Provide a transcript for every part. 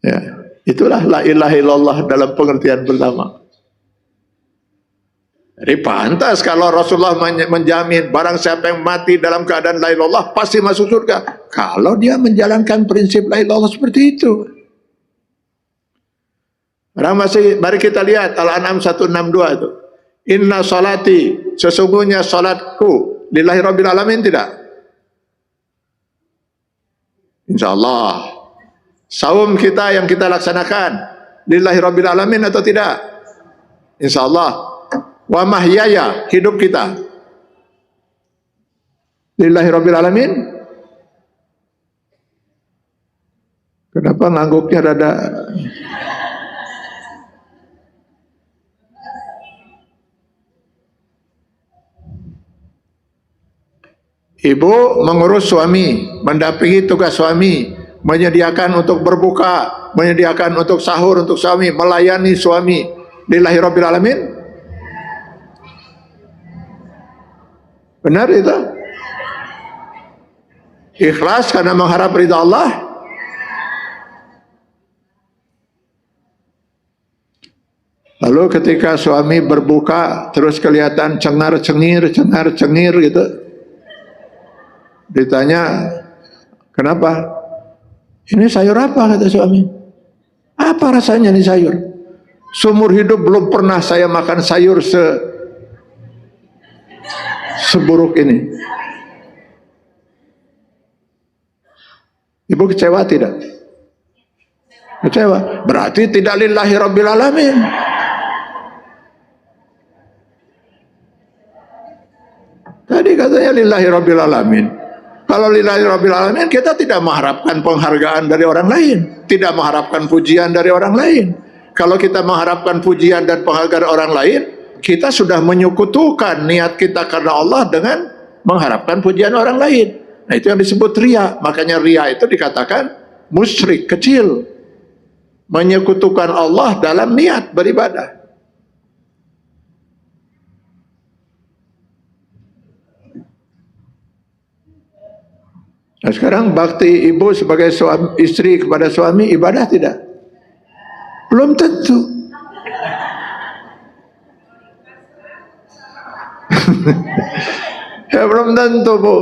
Ya, itulah la ilaha illallah dalam pengertian pertama. Jadi pantas kalau Rasulullah menjamin barang siapa yang mati dalam keadaan la ilaha illallah pasti masuk surga. Kalau dia menjalankan prinsip la ilaha illallah seperti itu. Mari kita lihat Al-An'am 162 itu. Inna salati, sesungguhnya salatku lillahi rabbil alamin, tidak? Insyaallah. Saum kita yang kita laksanakan lillahi rabbil alamin atau tidak? Insyaallah. Wa mahyaya, hidup kita lillahi rabbil alamin. Kenapa ngangguknya rada? Ibu mengurus suami, mendampingi tugas suami, menyediakan untuk berbuka, menyediakan untuk sahur untuk suami, melayani suami lillahi rabbil alamin. Benar itu? Ikhlas karena mengharap ridha Allah. Lalu ketika suami berbuka terus kelihatan cengar-cengir gitu, ditanya, kenapa? Ini sayur apa, kata suami. Apa rasanya nih sayur? Seumur hidup belum pernah saya makan sayur seburuk ini. Ibu kecewa tidak? Kecewa. Berarti tidak lillahi rabbil alamin. Tadi katanya lillahi rabbil alamin. Kalau lillahi rabbil alamin, kita tidak mengharapkan penghargaan dari orang lain, tidak mengharapkan pujian dari orang lain. Kalau kita mengharapkan pujian dan penghargaan orang lain, kita sudah menyekutukan niat kita karena Allah dengan mengharapkan pujian orang lain. Nah, itu yang disebut riya. Makanya riya itu dikatakan musyrik kecil, menyekutukan Allah dalam niat beribadah. Nah, sekarang bakti ibu sebagai istri kepada suami ibadah tidak? Belum tentu. Ya, belum tentu, Bu.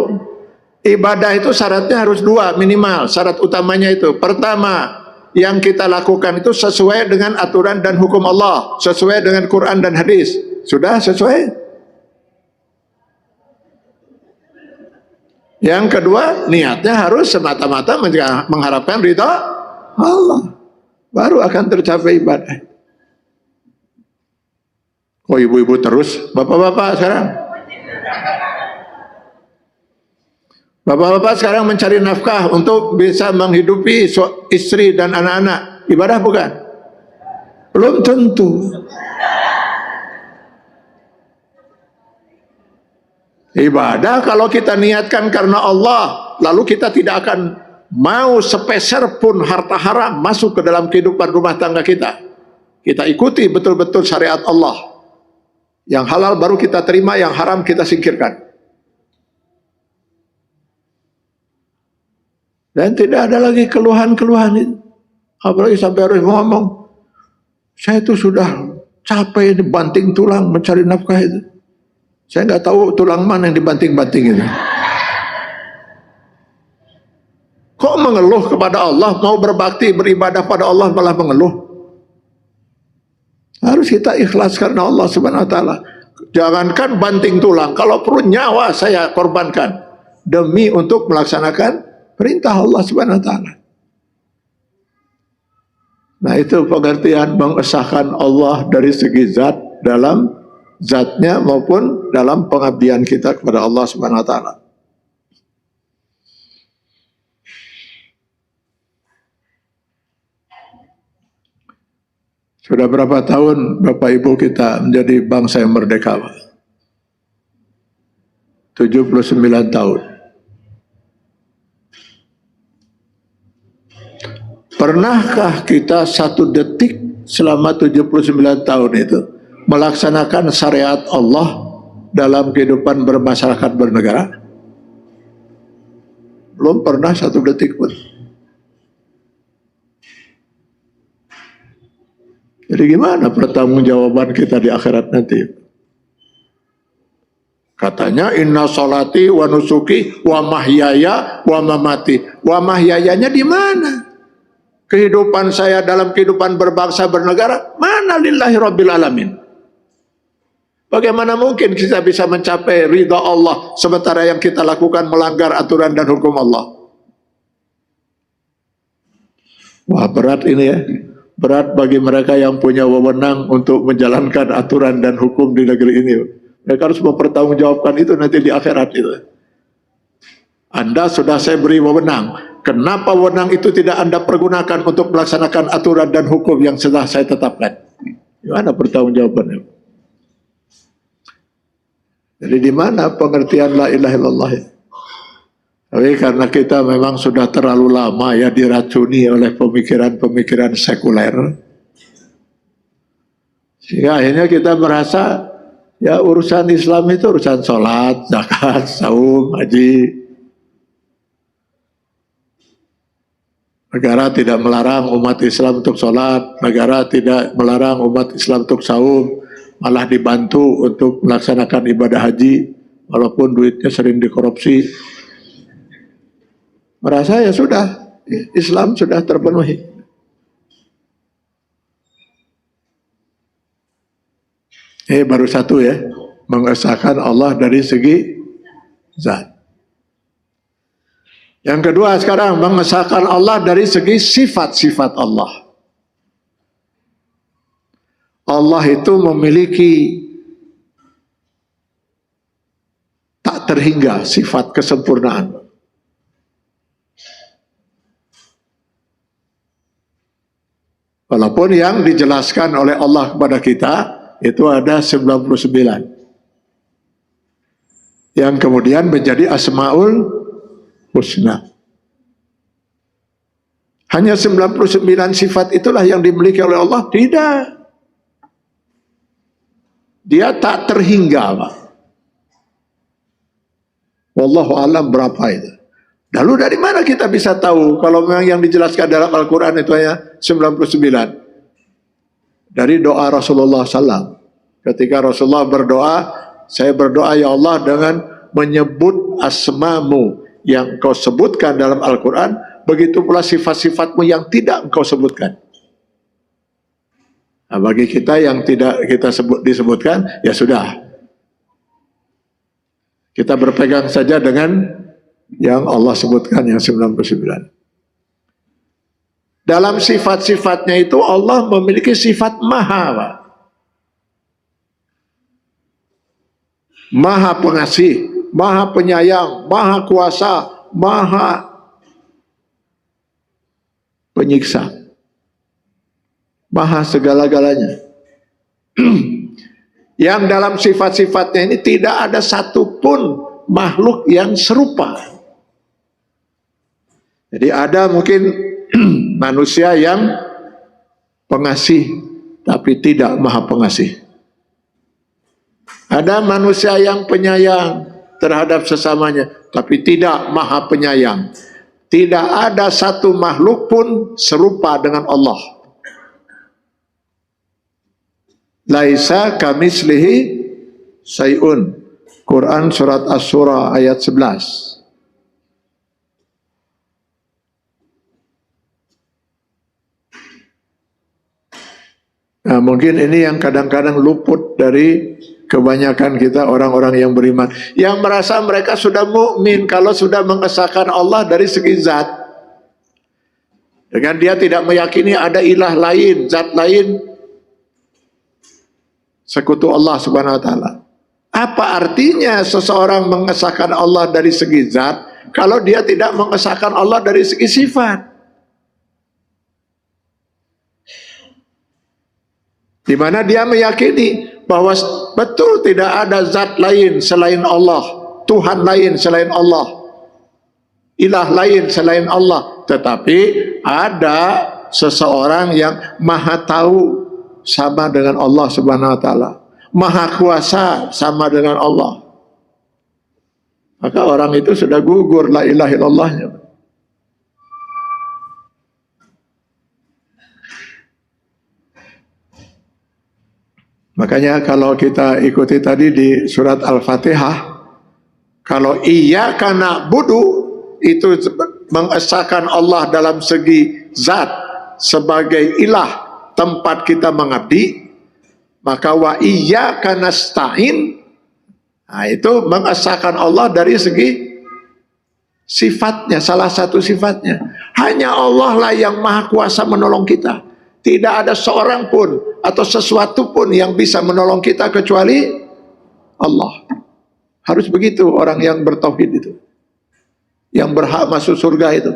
Ibadah itu syaratnya harus dua minimal. Syarat utamanya itu, pertama, yang kita lakukan itu sesuai dengan aturan dan hukum Allah, sesuai dengan Quran dan hadis. Sudah sesuai? Yang kedua, niatnya harus semata-mata mengharapkan ridha Allah. Baru akan tercapai ibadah. Oh, ibu-ibu terus, bapak-bapak sekarang. Bapak-bapak sekarang mencari nafkah untuk bisa menghidupi istri dan anak-anak. Ibadah bukan? Belum tentu. Ibadah kalau kita niatkan karena Allah, lalu kita tidak akan mau sepeser pun harta haram masuk ke dalam kehidupan rumah tangga kita. Kita ikuti betul-betul syariat Allah. Yang halal baru kita terima, yang haram kita singkirkan. Dan tidak ada lagi keluhan-keluhan itu. Apalagi sampai harus ngomong, saya itu sudah capek dibanting tulang mencari nafkah itu. Saya nggak tahu tulang mana yang dibanting-banting itu. Kok mengeluh kepada Allah, mau berbakti, beribadah pada Allah malah mengeluh? Harus kita ikhlas karena Allah Subhanahu wa taala. Jangankan banting tulang, kalau perlu nyawa saya korbankan demi untuk melaksanakan perintah Allah Subhanahu wa taala. Nah, itu pengertian mengesahkan Allah dari segi zat, dalam zatnya maupun dalam pengabdian kita kepada Allah Subhanahu wa taala. Sudah berapa tahun Bapak Ibu kita menjadi bangsa yang merdeka, Pak? 79 tahun. Pernahkah kita satu detik selama 79 tahun itu melaksanakan syariat Allah dalam kehidupan bermasyarakat bernegara? Belum pernah satu detik pun. Jadi gimana pertanggungjawaban kita di akhirat nanti? Katanya inna sholati wa nusuki wa mahyaya wa mamati. Wa mahyayanya di mana? Kehidupan saya dalam kehidupan berbangsa bernegara, mana lillahi rabbil alamin? Bagaimana mungkin kita bisa mencapai ridha Allah sementara yang kita lakukan melanggar aturan dan hukum Allah? Wah, berat ini ya. Berat bagi mereka yang punya wewenang untuk menjalankan aturan dan hukum di negeri ini. Mereka harus mempertanggungjawabkan itu nanti di akhirat itu. Anda sudah saya beri wewenang. Kenapa wewenang itu tidak Anda pergunakan untuk melaksanakan aturan dan hukum yang sudah saya tetapkan? Gimana pertanggungjawabannya? Jadi di mana pengertian la ilaha illallah? Tapi karena kita memang sudah terlalu lama ya diracuni oleh pemikiran-pemikiran sekuler, sehingga akhirnya kita merasa ya urusan Islam itu urusan sholat, zakat, saum, haji. Negara tidak melarang umat Islam untuk sholat, negara tidak melarang umat Islam untuk saum, malah dibantu untuk melaksanakan ibadah haji, walaupun duitnya sering dikorupsi. Merasa ya sudah, Islam sudah terpenuhi. Baru satu ya, mengesahkan Allah dari segi zat. Yang kedua sekarang, mengesahkan Allah dari segi sifat-sifat Allah. Allah itu memiliki tak terhingga sifat kesempurnaan. Walaupun yang dijelaskan oleh Allah kepada kita itu ada 99. Yang kemudian menjadi Asmaul Husna. Hanya 99 sifat itulah yang dimiliki oleh Allah? Tidak. Dia tak terhingga, Pak. Wallahu a'lam berapa itu. Lalu dari mana kita bisa tahu kalau memang yang dijelaskan dalam Al-Quran itu hanya 99? Dari doa Rasulullah SAW. Ketika Rasulullah berdoa, saya berdoa ya Allah dengan menyebut asmamu yang kau sebutkan dalam Al-Quran, begitu pula sifat-sifatmu yang tidak engkau sebutkan. Nah, bagi kita yang tidak kita disebutkan, ya sudah. Kita berpegang saja dengan yang Allah sebutkan yang 99. Dalam sifat-sifatnya itu Allah memiliki sifat maha, Pak. Maha pengasih, maha penyayang, maha kuasa, maha penyiksa, maha segala-galanya. Yang dalam sifat-sifatnya ini tidak ada satupun makhluk yang serupa. Jadi ada mungkin manusia yang pengasih tapi tidak maha pengasih. Ada manusia yang penyayang terhadap sesamanya tapi tidak maha penyayang. Tidak ada satu makhluk pun serupa dengan Allah. Laisa kamislihi syai'un. Quran surat Asy-Syura ayat 11. Nah, mungkin ini yang kadang-kadang luput dari kebanyakan kita orang-orang yang beriman, yang merasa mereka sudah mukmin kalau sudah mengesahkan Allah dari segi zat. Dengan dia tidak meyakini ada ilah lain, zat lain sekutu Allah Subhanahu wa taala. Apa artinya seseorang mengesahkan Allah dari segi zat kalau dia tidak mengesahkan Allah dari segi sifat? Di mana dia meyakini bahwa betul tidak ada zat lain selain Allah, Tuhan lain selain Allah, ilah lain selain Allah, tetapi ada seseorang yang maha tahu sama dengan Allah Subhanahu wa taala, maha kuasa sama dengan Allah. Maka orang itu sudah gugur la ilaha illallahnya. Makanya kalau kita ikuti tadi di surat Al-Fatihah, kalau iyyaka na'budu itu mengesahkan Allah dalam segi zat sebagai ilah tempat kita mengabdi, maka wa iyyaka nasta'in, nah itu mengesahkan Allah dari segi sifatnya, salah satu sifatnya. Hanya Allah lah yang maha kuasa menolong kita. Tidak ada seorang pun atau sesuatu pun yang bisa menolong kita kecuali Allah. Harus begitu orang yang bertauhid itu, yang berhak masuk surga itu.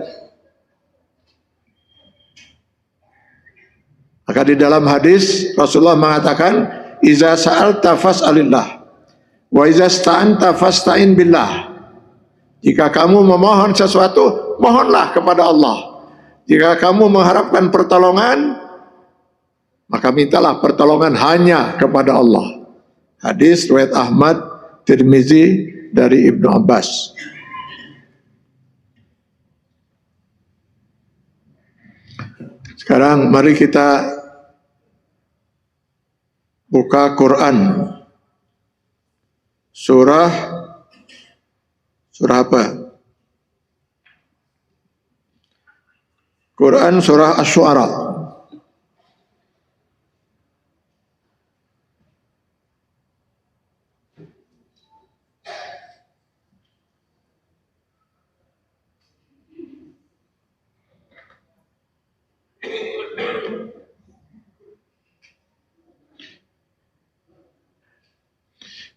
Maka di dalam hadis Rasulullah mengatakan, "Iza sa'alta fas'alillah, wa iza sta'anta fasta'in billah." Jika kamu memohon sesuatu, mohonlah kepada Allah. Jika kamu mengharapkan pertolongan, maka mintalah pertolongan hanya kepada Allah. Hadis riwayat Ahmad, Tirmizi dari Ibnu Abbas. Sekarang mari kita buka Quran. Surah apa? Quran surah Asy-Syu'ara.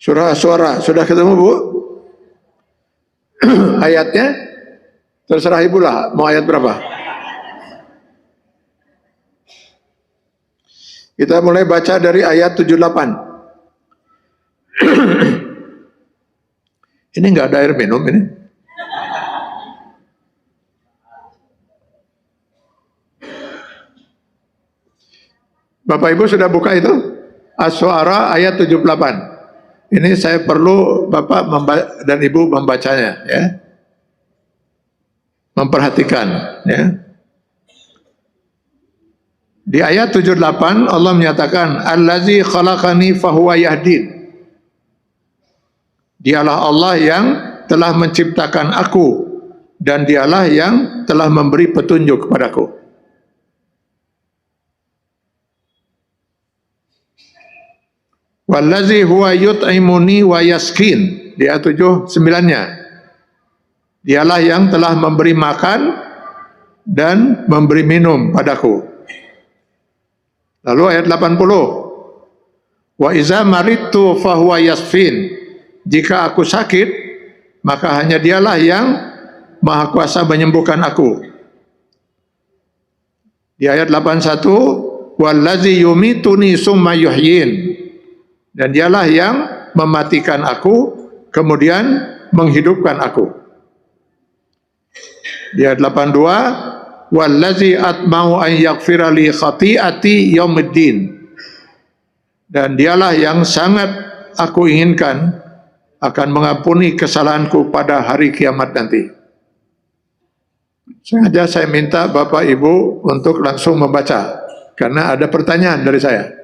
Surah Asy-Syu'ara, sudah ketemu Bu? Ayatnya? Terserah Ibu lah, mau ayat berapa? Kita mulai baca dari ayat 78. Ini enggak ada air minum ini. Bapak Ibu sudah buka itu? Asy-Syu'ara ayat 78. Ini saya perlu Bapak dan Ibu membacanya, ya, memperhatikan, ya. Di ayat 78 Allah menyatakan, "Allazi khalaqani fahuwa yahdin." Dialah Allah yang telah menciptakan aku dan dialah yang telah memberi petunjuk kepadaku. Wallazi huwa yut'imuni wa yaskin. Di ayat 79-nya. Dialah yang telah memberi makan dan memberi minum padaku. Lalu ayat 80. Wa iza maridtu fahuwa yasfin. Jika aku sakit, maka hanya dialah yang maha kuasa menyembuhkan aku. Di ayat 81, wallazi yumituni summa yuhyin. Dan dialah yang mematikan aku, kemudian menghidupkan aku. Di ayat 82, wallazi atma'u an yaghfira li khati'ati yaumiddin. Dan dialah yang sangat aku inginkan akan mengampuni kesalahanku pada hari kiamat nanti. Sengaja saya minta Bapak Ibu untuk langsung membaca, karena ada pertanyaan dari saya.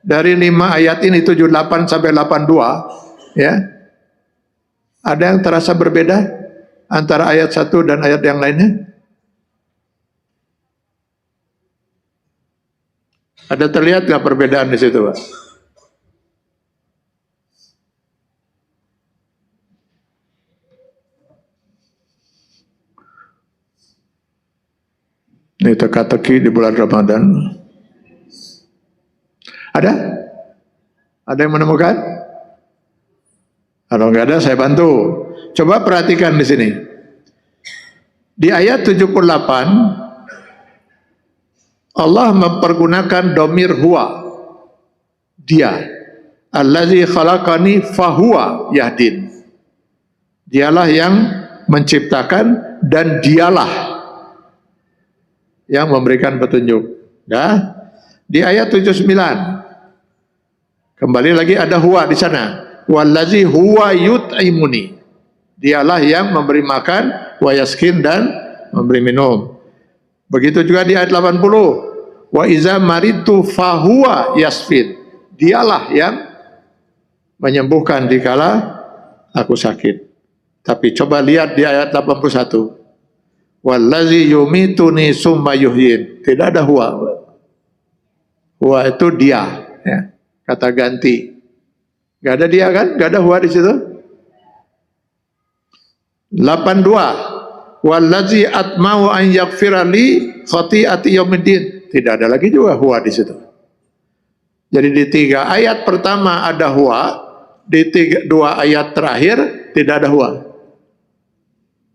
Dari 5 ayat ini 78 sampai 82, ya, ada yang terasa berbeda antara ayat 1 dan ayat yang lainnya? Ada terlihat nggak perbedaan di situ, Pak? Ini teka-teki di bulan Ramadan. Ada? Ada yang menemukan? Kalau nggak ada, saya bantu. Coba perhatikan di sini. Di ayat 78, Allah mempergunakan domir huwa. Dia. Allazi khalaqani fahuwa yahdin. Dialah yang menciptakan dan dialah yang memberikan petunjuk. Ya. Di ayat 79, kembali lagi ada huwa di sana. Wallazi huwa yut'imuni. Dialah yang memberi makan, wa yaskin, dan memberi minum. Begitu juga di ayat 80. Wa iza maridtu fahuwa yasfin. Dialah yang menyembuhkan dikala aku sakit. Tapi coba lihat di ayat 81. Wallazi yumituni summa yuhyin. Tidak ada huwa. Huwa itu dia, ya. Kata ganti. Gak ada dia kan? Gak ada huwa di situ. 82. Wallazi atma'u an yaghfira li khati'ati yaumiddin. Tidak ada lagi juga huwa di situ. Jadi di 3 ayat pertama ada huwa, di 2 ayat terakhir tidak ada huwa.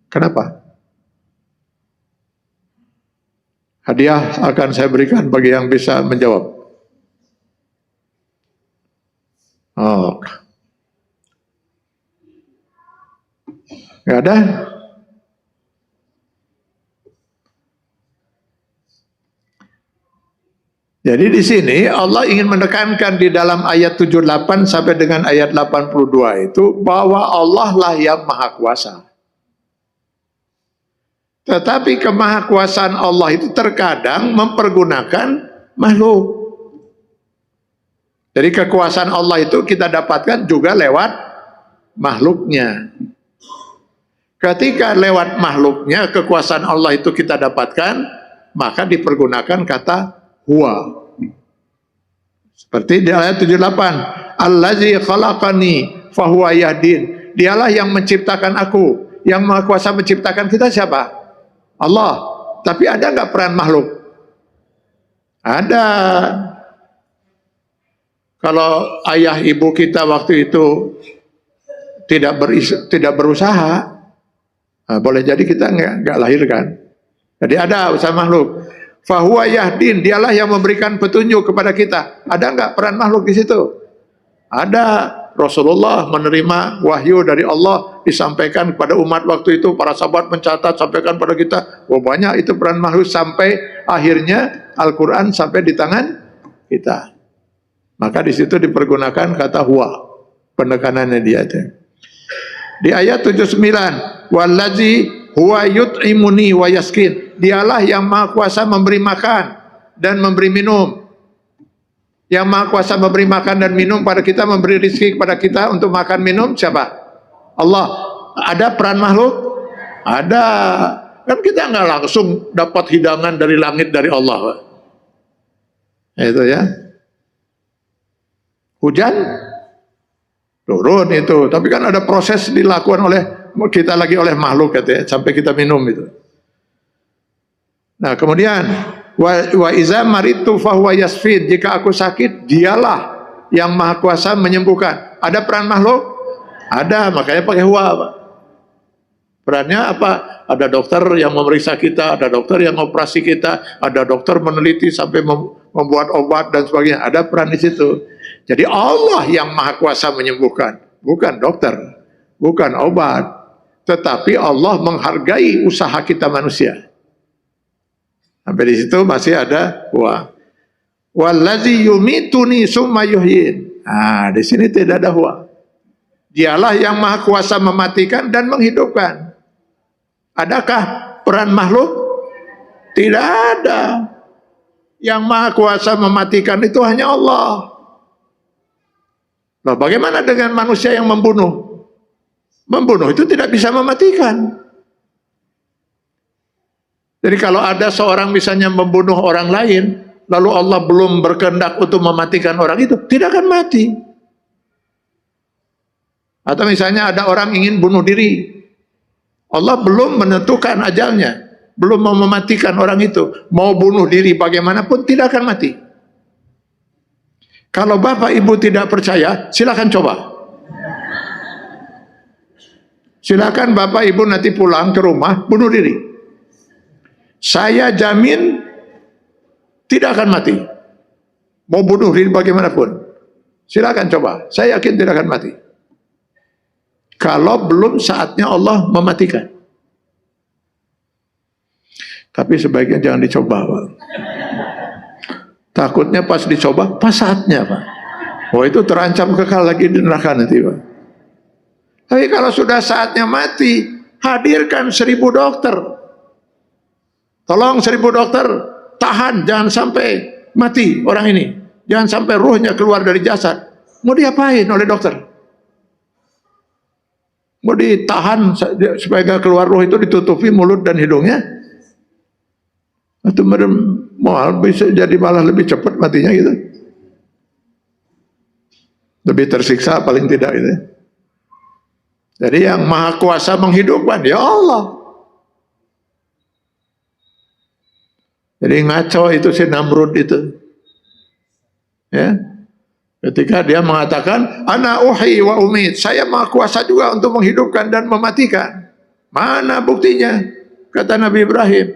Kenapa? Hadiah akan saya berikan bagi yang bisa menjawab. Oh. Gak ada? Jadi di sini Allah ingin menekankan di dalam ayat 78 sampai dengan ayat 82 itu bahwa Allah lah yang maha kuasa. Tetapi kemahakuasaan Allah itu terkadang mempergunakan makhluk. Jadi kekuasaan Allah itu kita dapatkan juga lewat makhluknya. Ketika lewat makhluknya kekuasaan Allah itu kita dapatkan, maka dipergunakan kata huwa. Seperti di ayat 78, Allazi khalaqani fahuwa yahdin. Dialah yang menciptakan aku. Yang maha kuasa menciptakan kita siapa? Allah. Tapi ada nggak peran makhluk? Ada. Kalau ayah ibu kita waktu itu tidak berusaha, nah, boleh jadi kita nggak lahirkan. Jadi ada usaha makhluk. Fahuwa yahdin, dialah yang memberikan petunjuk kepada kita. Ada nggak peran makhluk di situ? Ada. Rasulullah menerima wahyu dari Allah, disampaikan kepada umat waktu itu, para sahabat mencatat, sampaikan pada kita. Oh, banyak itu peran makhluk sampai akhirnya Al-Quran sampai di tangan kita. Maka di situ dipergunakan kata huwa, penekanannya dia. Di ayat 79, wallazi huwa yut'imuni wa yaskin. Dialah yang maha kuasa memberi makan dan memberi minum. Yang maha kuasa memberi makan dan minum pada kita, memberi rezeki kepada kita untuk makan minum, siapa? Allah. Ada peran makhluk? Ada. Kan kita nggak langsung dapat hidangan dari langit dari Allah. Itu ya. Hujan turun itu, tapi kan ada proses dilakukan oleh kita lagi oleh makhluk katanya, sampai kita minum itu. Nah kemudian wa iza maritu fahuwa yasfin, jika aku sakit dialah yang maha kuasa menyembuhkan. Ada peran makhluk? Ada, makanya pakai huwa. Perannya apa? Ada dokter yang memeriksa kita, ada dokter yang operasi kita, ada dokter meneliti sampai membuat obat dan sebagainya. Ada peran di situ. Jadi Allah yang maha kuasa menyembuhkan, bukan dokter, bukan obat. Tetapi Allah menghargai usaha kita manusia. Sampai di situ masih ada huwa. Wallazi yumituni summa yuhyin. Nah, di sini tidak ada huwa. Dialah yang maha kuasa mematikan dan menghidupkan. Adakah peran makhluk? Tidak ada. Yang maha kuasa mematikan itu hanya Allah. Nah, bagaimana dengan manusia yang membunuh? Membunuh itu tidak bisa mematikan. Jadi kalau ada seorang misalnya membunuh orang lain, lalu Allah belum berkehendak untuk mematikan orang itu, tidak akan mati. Atau misalnya ada orang ingin bunuh diri, Allah belum menentukan ajalnya, belum mau mematikan orang itu, mau bunuh diri bagaimanapun tidak akan mati. Kalau bapak ibu tidak percaya, silakan coba. Silakan bapak ibu nanti pulang ke rumah bunuh diri. Saya jamin tidak akan mati. Mau bunuh diri bagaimanapun, silakan coba. Saya yakin tidak akan mati. Kalau belum saatnya Allah mematikan. Tapi sebaiknya jangan dicoba, Pak. Takutnya pas dicoba, pas saatnya, Pak. Oh, itu terancam kekal lagi di neraka nanti, Pak. Tapi kalau sudah saatnya mati, hadirkan 1000 dokter. Tolong 1000 dokter, tahan, jangan sampai mati orang ini. Jangan sampai ruhnya keluar dari jasad. Mau diapain oleh dokter? Mau ditahan supaya gak keluar ruh itu, ditutupi mulut dan hidungnya? Atau mau bisa jadi malah lebih cepat matinya gitu? Lebih tersiksa paling tidak gitu. Jadi yang maha kuasa menghidupkan ya Allah. Jadi ngaco itu si Namrud itu. Ya. Ketika dia mengatakan ana uhyi wa umit, saya maha kuasa juga untuk menghidupkan dan mematikan. Mana buktinya? Kata Nabi Ibrahim.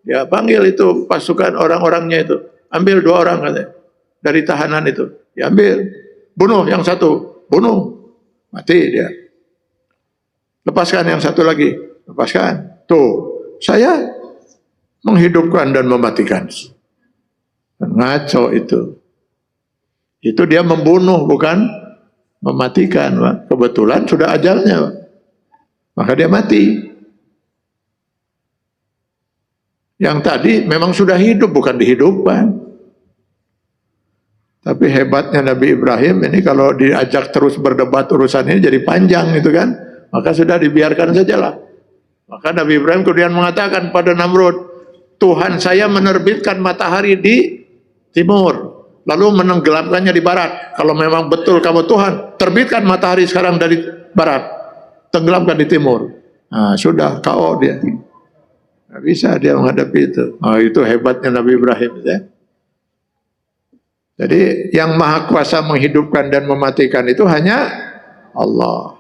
Ya panggil itu pasukan orang-orangnya itu. Ambil 2 orang katanya dari tahanan itu. Diambil. Bunuh yang satu. Bunuh. Mati dia. Lepaskan yang satu lagi. Lepaskan. Tuh. Saya menghidupkan dan mematikan. Ngaco itu. Itu dia membunuh bukan mematikan. Pak. Kebetulan sudah ajalnya. Pak. Maka dia mati. Yang tadi memang sudah hidup bukan dihidupkan. Tapi hebatnya Nabi Ibrahim ini kalau diajak terus berdebat urusan ini jadi panjang gitu kan. Maka sudah dibiarkan sajalah. Maka Nabi Ibrahim kemudian mengatakan pada Namrud, Tuhan saya menerbitkan matahari di timur. Lalu menenggelamkannya di barat. Kalau memang betul kamu Tuhan, terbitkan matahari sekarang dari barat, tenggelamkan di timur. Nah, sudah KO dia. Nggak bisa dia menghadapi itu. Oh, itu hebatnya Nabi Ibrahim. Ya. Jadi yang maha kuasa menghidupkan dan mematikan itu hanya Allah.